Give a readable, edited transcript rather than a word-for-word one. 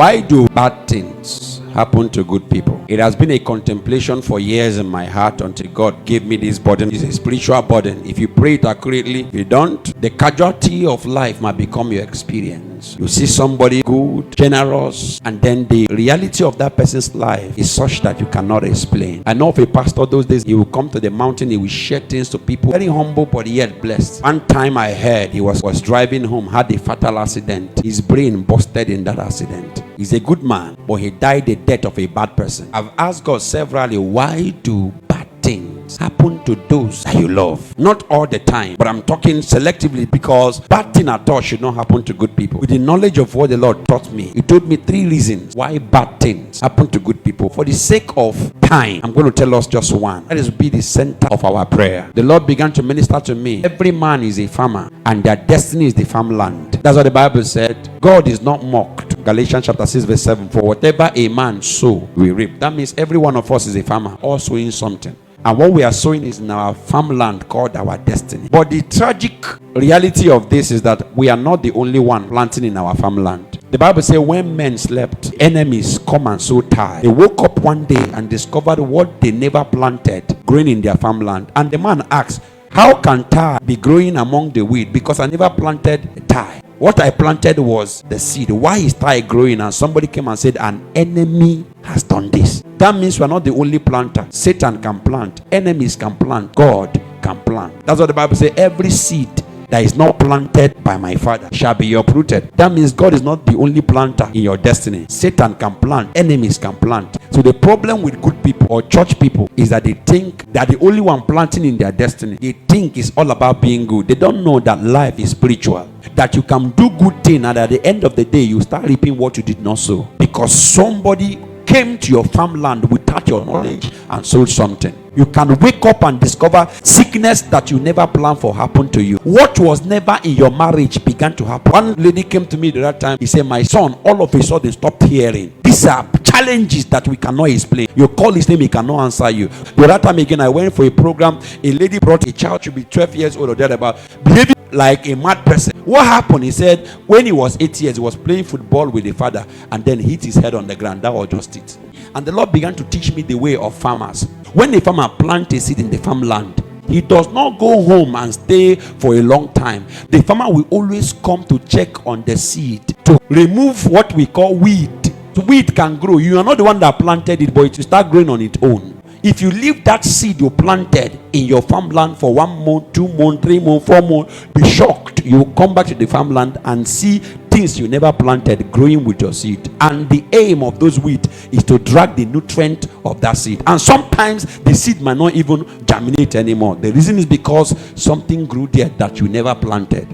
Why do bad things happen to good people? It has been a contemplation for years in my heart until God gave me this burden. It's a spiritual burden. If you pray it accurately, if you don't, the casualty of life might become your experience. You see somebody good, generous, and then the reality of that person's life is such that you cannot explain. I know of a pastor those days, he will come to the mountain, he will share things to people, very humble but yet blessed. One time I heard he was driving home, had a fatal accident. His brain busted in that accident. He's a good man, but he died the death of a bad person. I've asked God severally, why do bad things happen to those that you love? Not all the time, but I'm talking selectively, because bad thing at all should not happen to good people. With the knowledge of what the Lord taught me, He told me 3 reasons why bad things happen to good people. For the sake of time, I'm going to tell us just one. That is be the center of our prayer. The Lord began to minister to me. Every man is a farmer, and their destiny is the farmland. That's what the Bible said. God is not mocked. Galatians chapter 6 verse 7. For whatever a man sow, we reap. That means every one of us is a farmer, all sowing something. And what we are sowing is in our farmland called our destiny. But the tragic reality of this is that we are not the only one planting in our farmland. The Bible says when men slept, enemies come and sow tare. They woke up one day and discovered what they never planted growing in their farmland. And the man asked, how can tare be growing among the wheat? Because I never planted tare. What I planted was the seed. Why is tare growing? And somebody came and said, an enemy has done this. That means we're not the only planter. Satan can plant. Enemies can plant. God can plant. That's what the Bible says. Every seed that is not planted by my Father shall be uprooted. That means God is not the only planter in your destiny. Satan can plant. Enemies can plant. So the problem with good people or church people is that they think that the only one planting in their destiny. They think it's all about being good. They don't know that life is spiritual. That you can do good thing, and at the end of the day you start reaping what you did not sow, because somebody came to your farmland without your knowledge and sold something. You can wake up and discover sickness that you never planned for happened to you. What was never in your marriage began to happen. One lady came to me the other time. He said, my son all of a sudden stopped hearing. These are challenges that we cannot explain. You call his name, he cannot answer you. The other time again, I went for a program. A lady brought a child, should be 12 years old or thereabout, behaving like a mad person. What happened? He said when he was 8 years, he was playing football with the father and then hit his head on the ground. That was just it. And the Lord began to teach me the way of farmers. When a farmer plants a seed in the farmland, he does not go home and stay for a long time. The farmer will always come to check on the seed to remove what we call weed. So weed can grow. You are not the one that planted it, but it will start growing on its own. If you leave that seed you planted in your farmland for 1 month, 2 months, 3 months, 4 months, be shocked. You will come back to the farmland and see things you never planted growing with your seed. And the aim of those weeds is to drag the nutrient of that seed. And sometimes the seed might not even germinate anymore. The reason is because something grew there that you never planted.